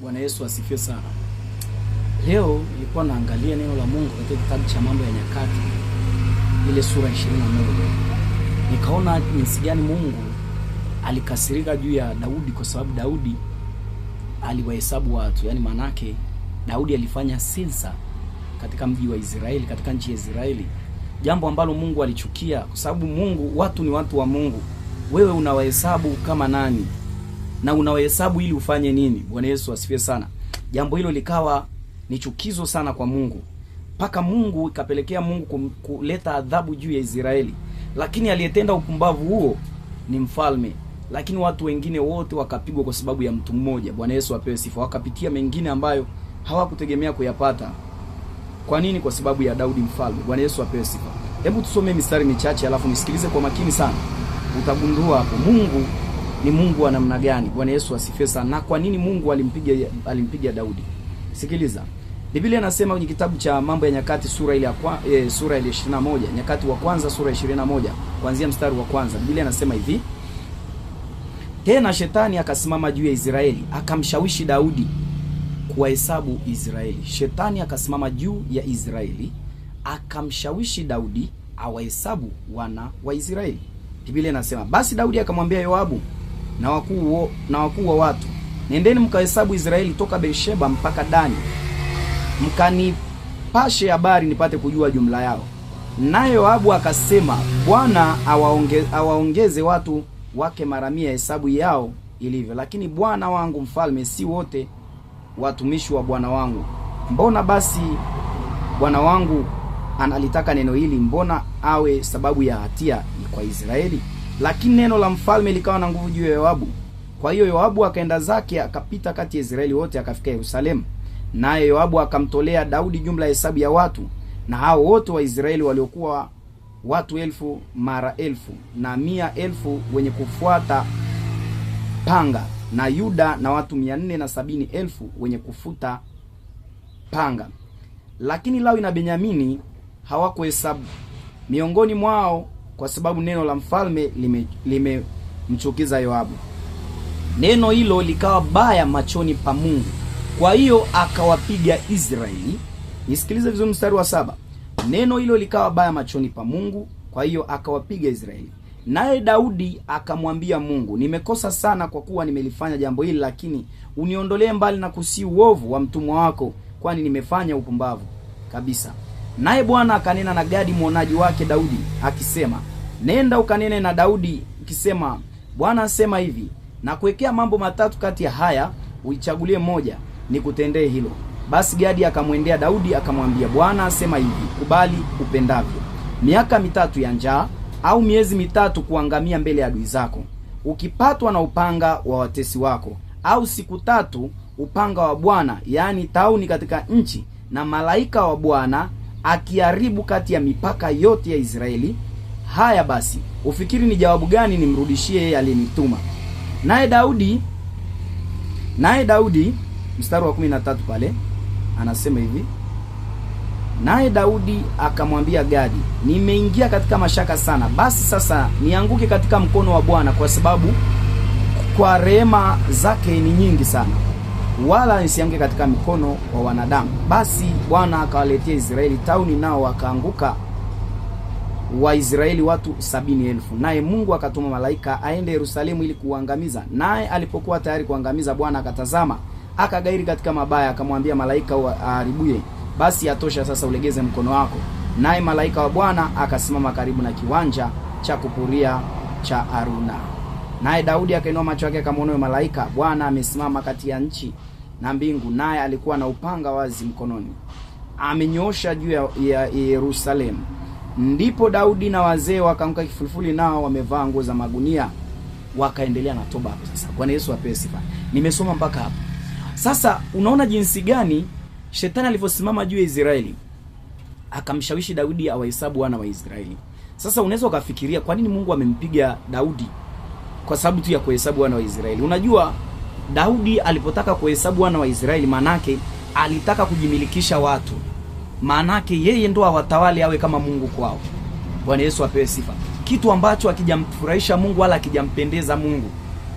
Bwana Yesu asifiwe sana. Leo nilikuwa naangalia neno la Mungu katika kitabu cha Mambo ya Nyakati ile sura 21. Nikaona jinsi gani Mungu alikasirika juu ya Daudi kwa sababu Daudi aliwahesabu watu. Yaani manake Daudi alifanya sensa katika mji wa Israeli, katika nchi ya Israeli. Jambo ambalo Mungu alichukia kwa sababu Mungu, watu ni watu wa Mungu. Wewe unawahesabu kama nani? Na unawahesabu ili ufanye nini? Bwana Yesu asifiwe sana. Jambo hilo likawa ni chukizo sana kwa Mungu. Paka Mungu ikapelekea Mungu kuleta adhabu juu ya Israeli. Lakini aliyetenda upumbavu huo ni mfalme. Lakini watu wengine wote wakapigwa kwa sababu ya mtu mmoja. Bwana Yesu apewe sifa. Wakapitia mengine ambayo hawakutegemea kuyapata. Kwa nini? Kwa sababu ya Daudi mfalme. Bwana Yesu apewe sifa. Hebu tusome mistari michache alafu nisikilize kwa makini sana. Utagundua hapo Mungu ni Mungu wa namna gani. Bwana Yesu asifiwe sana. Na kwa nini Mungu alimpiga Daudi? Sikiliza. Biblia inasema kwenye kitabu cha Mambo ya Nyakati sura ile sura ile 21, Nyakati wa kwanza sura 21, kuanzia mstari wa kwanza. Biblia inasema hivi: Tena shetani akasimama juu ya Israeli, akamshawishi Daudi kuwahesabu Israeli. Shetani akasimama juu ya Israeli, akamshawishi Daudi awahesabu wana wa Israeli. Biblia inasema, basi Daudi akamwambia Yoabu na wakuu wa watu, nendeni mkahesabu Israeli toka Beersheba mpaka Dani, mkanipashe habari nipate kujua jumla yao. Naye Yoabu akasema, Bwana awaongeze watu wake mara 100 hesabu yao ilivyo. Lakini bwana wangu mfalme si wote watumishi wa bwana wangu. Mbona basi bwana wangu analitaka neno hili? Mbona awe sababu ya hatia kwa Israeli? Lakini neno la mfalme likawa na nguvu juu ya Yoabu. Kwa hiyo Yoabu akaenda zake, akapita kati ya Israeli wote, akafika Yerusalemu. Naye Yoabu akamtolea Daudi jumla hesabu ya watu, na hao wote wa Israeli waliokuwa watu 1000 mara 1000 na 100,000 wenye kufuata panga, na Yuda na watu 470,000 wenye kufuta panga. Lakini Lawi na Benyamini hawakuhesabu miongoni mwao, kwa sababu neno la mfalme limemchukiza Yoabu. Neno hilo likawa baya machoni pa Mungu. Kwa hiyo akawapiga Israeli. Nisikilize vizuri mstari wa 7. Neno hilo likawa baya machoni pa Mungu, kwa hiyo akawapiga Israeli. Naye Daudi akamwambia Mungu, nimekosa sana kwa kuwa nimelifanya jambo hili, lakini uniondolee mbali na kusi uovu wa mtumwa wako, kwani nimefanya upumbavu kabisa. Naye Bwana akanena na Gadi mwonaji wake Daudi akisema, nenda ukanene na Daudi ukisema, Bwana asema hivi, na kuwekea mambo matatu kati ya haya, uichagulie moja, nikutendee hilo. Basi Gadi akamwendea Daudi akamwambia, Bwana asema hivi, kubali upendavyo, miaka 3 ya njaa au miezi 3 kuangamia mbele ya adui zako, ukipatwa na upanga wa watesi wako, au siku 3 upanga wa Bwana, yaani tauni katika nchi, na malaika wa Bwana akiharibu kati ya mipaka yote ya Israeli. Haya basi, ufikiri ni jawabu gani nimrudishie yeye aliyenituma? Naye Daudi mstari wa 13 pale anasema hivi: naye Daudi akamwambia Gadi, nimeingia katika mashaka sana. Basi sasa nianguke katika mkono wa Bwana, kwa sababu kwa rehema zake ni nyingi sana, wala nisianguke katika mikono wa wanadamu. Basi Bwana akawaletea Israeli tauni, nao wakaanguka wa Israeli watu 70,000. Naye Mungu akatuma malaika aende Yerusalemu ili kuangamiza. Naye alipokuwa tayari kuangamiza, Bwana akatazama, akagairi katika mabaya, akamwambia malaika aharibuye, basi yatosha sasa, ulegeze mkono wako. Naye malaika wa Bwana akasimama karibu na kiwanja cha kupuria cha Aruna. Naye Daudi akainua macho yake akamwona malaika. Bwana amesimama kati ya nchi na mbingu, naye alikuwa na upanga wazi mkononi, amenyoosha juu ya Yerusalemu. Ndipo Daudi na wazee wakaamka kifulifuli, nao wamevaa nguo za magunia, wakaendelea na toba hapo. Sasa Bwana Yesu apewe sifa. Nimesoma mpaka hapo. Sasa unaona jinsi gani shetani alivyosimama juu ya Israeli, akamshawishi Daudi awahesabu wana wa Israeli. Sasa unaweza ukafikiria kwa nini Mungu amempiga Daudi? Kwa sababu tu ya kuhesabu wana wa Israeli. Unajua Daudi alipotaka kuhesabu wana wa Israeli, manake alitaka kujimilikisha watu. Manake yeye ndo awatawale, awe kama Mungu kwao. Bwana Yesu apewe sifa. Kitu ambacho hakijamfurahisha Mungu wala hakijampendeza Mungu.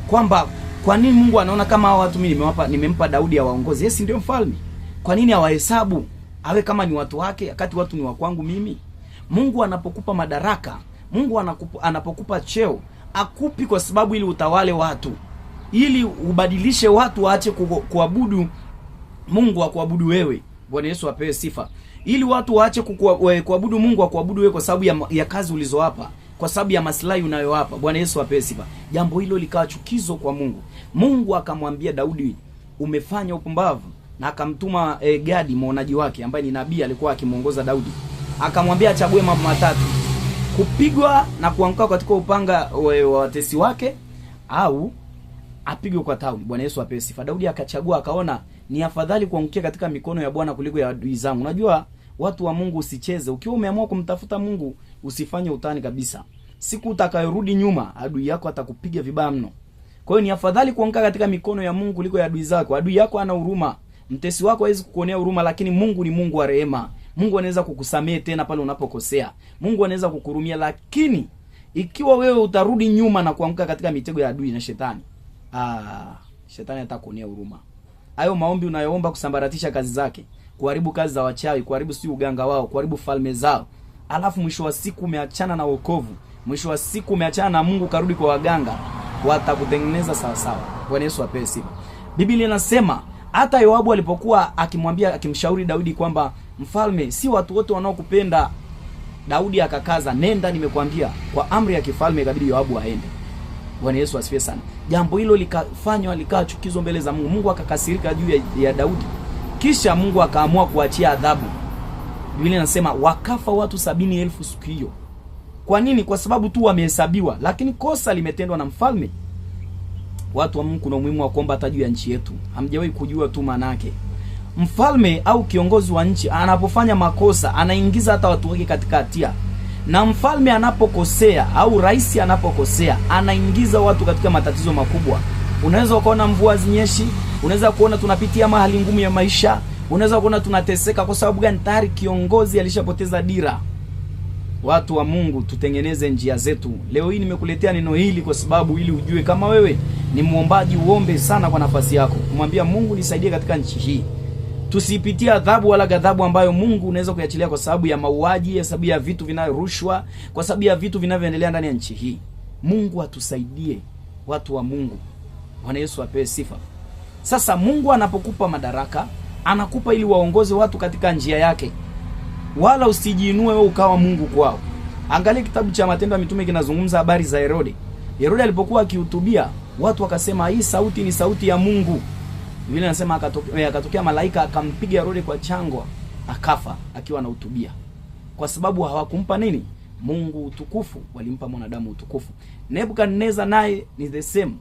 Kwamba Kwa nini Mungu anaona kama hao watu mimi nimempa Daudi awaongoze? Yeye ndio mfalme. Kwa nini hawahesabu awe kama ni watu wake wakati watu ni wa kwangu mimi? Mungu anapokupa madaraka, Mungu anapokupa cheo, akupi kwa sababu ili utawale watu, ili ubadilishe watu waache kuabudu Mungu wa kuabudu wewe. Bwana Yesu apewe sifa. Ili watu waache kuabudu Mungu wa kuabudu wewe kwa sababu ya kazi ulizowapa, kwa sababu ya maslahi unayowapa. Bwana Yesu apewe sifa. Jambo hilo likawa chukizo kwa Mungu. Mungu akamwambia Daudi, umefanya upumbavu, na akamtuma Gadi mwonaji wake ambaye ni nabii alikuwa akimuongoza Daudi. Akamwambia achague mambo matatu: kupigwa na kuanguka katika upanga wa watesi wake, au apigwe kwa tauni. Bwana Yesu apewe sifa. Daudi akachagua, akaona ni afadhali kuangukia katika mikono ya Bwana kuliko ya adui zangu. Unajua watu wa Mungu, usicheze. Ukiwa umeamua kumtafuta Mungu, usifanye utani kabisa. Siku utakayorudi nyuma, adui yako atakupiga vibaya mno. Kwa hiyo ni afadhali kuanguka katika mikono ya Mungu kuliko ya adui zako. Adui yako ana huruma. Mtesi wako hawezi kukuonea huruma, lakini Mungu ni Mungu wa rehema. Mungu anaweza kukusamehe tena pale unapokosea. Mungu anaweza kukurumia, lakini ikiwa wewe utarudi nyuma na kuanguka katika mitego ya adui na shetani, shetani atakuonea huruma. Hayo maombi unayoomba kusambaratisha kazi zake, kuharibu kazi za wachawi, kuharibu uganga wao, kuharibu falme zao, alafu mwisho wa siku umeachana na wokovu, mwisho wa siku umeachana na Mungu, karudi kwa waganga, watakutengeneza sawa sawa. Bwana Yesu apewe sifa. Biblia inasema hata Yoabu alipokuwa akimshauri Daudi kwamba mfalme, si watu wote wanaokupenda, Daudi akakaza, nenda, nimekwambia. Kwa amri ya kifalme ikabidi Yoabu aende. Bwana Yesu asifiwe sana. Jambo hilo likaa chukizo mbele za Mungu. Mungu akakasirika juu ya Daudi. Kisha Mungu akaamua kuachia adhabu. Biblia inasema wakafa watu 70,000 siku hiyo. Kwa nini? Kwa sababu tu wamehesabiwa, lakini kosa limetendwa na mfalme. Watu wa Mungu, kuna umuhimu wa kuomba hata juu ya nchi yetu. Hamjawahi kujua tu maana yake. Mfalme au kiongozi wa nchi anapofanya makosa, anaingiza hata watu wake katika hatia. Na mfalme anapokosea au rais anapokosea, anaingiza watu katika matatizo makubwa. Unaweza kuona mvua zinyeshi, unaweza kuona tunapitia mahali ngumu ya maisha, unaweza kuona tunateseka. Kwa sababu gani? Tayari kiongozi alishapoteza dira. Watu wa Mungu, tutengeneze njia zetu. Leo hii nimekuletea neno hili kwa sababu ili ujue kama wewe ni muombaji, uombe sana kwa nafasi yako, kumwambia Mungu, nisaidie katika nchi hii. Tusipitie adhabu wala ghadhabu ambayo Mungu unaweza kuachilia kwa sababu ya mauaji, kwa sababu ya vitu vinavyorushwa, kwa sababu ya vitu vinavyoendelea ndani ya nchi hii. Mungu atusaidie, watu wa Mungu. Bwana Yesu apewe sifa. Sasa Mungu anapokupa madaraka, anakupa ili waongoze watu katika njia yake. Wala usijiinue wewe ukawa Mungu kwao. Angalia kitabu cha Matendo ya Mitume kinazungumza habari za Herode. Herode alipokuwa akihutubia, watu wakasema hii sauti ni sauti ya Mungu. Biblia inasema akatokea malaika akampiga Herode kwa changwa, akafa akiwa anahutubia. Kwa sababu hawakumpa nini? Mungu utukufu, walimpa mwanadamu utukufu. Nebukadneza naye ni the same.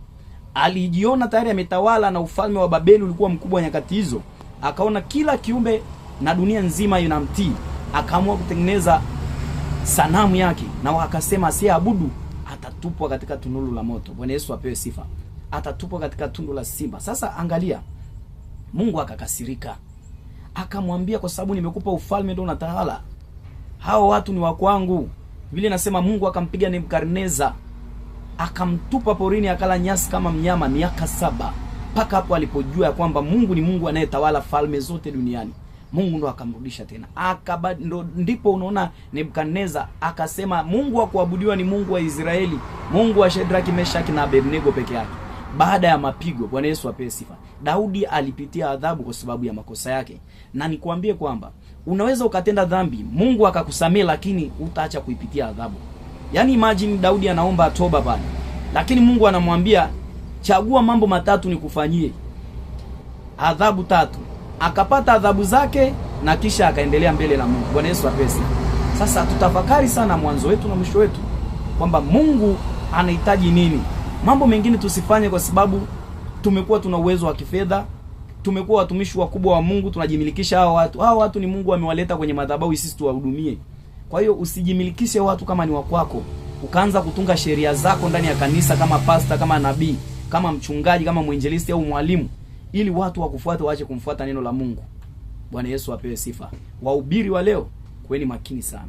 Alijiona tayari ametawala na ufalme wa Babeli ulikuwa mkubwa nyakati hizo. Akaona kila kiumbe na dunia nzima inamtii. Akaamua kutengeneza sanamu yake, na akasema asiyeabudu atatupwa katika tunuru la moto. Bwana Yesu apewe sifa. Atatupwa katika tundu la simba. Sasa angalia, Mungu akakasirika. Akamwambia, kwa sababu nimekupa ufalme ndio unatawala, hao watu ni wa kwangu. Biblia inasema Mungu akampiga Nebukadneza, akamtupa porini, akala nyasi kama mnyama miaka 7. Paka hapo alipojua kwamba Mungu ni Mungu anayetawala falme zote duniani. Mungu ndo akamrudisha tena. Ndipo unaona Nebukadneza akasema Mungu wa kuabudiwa ni Mungu wa Israeli, Mungu wa Shadraka, Meshaki na Abednego peke yake. Baada ya mapigo, Bwana Yesu apewe sifa, Daudi alipitia adhabu kwa sababu ya makosa yake. Na nikwambie kwamba unaweza ukatenda dhambi, Mungu akakusamehe, lakini utaacha kuipitia adhabu. Yaani imagine Daudi anaomba toba pale, lakini Mungu anamwambia chagua mambo matatu nikufanyie. Adhabu 3. Akapata adhabu zake na kisha akaendelea mbele na Mungu. Bwana Yesu apewe sifa. Sasa tutafakari sana mwanzo wetu na mwisho wetu kwamba Mungu anahitaji nini. Mambo mengine tusifanye kwa sababu tumekuwa tuna uwezo wa kifedha, tumekuwa watumishi wakubwa wa Mungu, tunajimilikisha hao watu. Hao watu ni Mungu amewaleta kwenye madhabahu sisi tuwahudumie. Kwa hiyo usijimilikishe watu kama ni wa kwako, ukaanza kutunga sheria zako ndani ya kanisa kama pastor, kama nabii, kama mchungaji, kama mwinjilisti au mwalimu, ili watu wakufuate, waache kumfuata neno la Mungu. Bwana Yesu apewe sifa. Wahubiri wa leo, kuweni makini sana.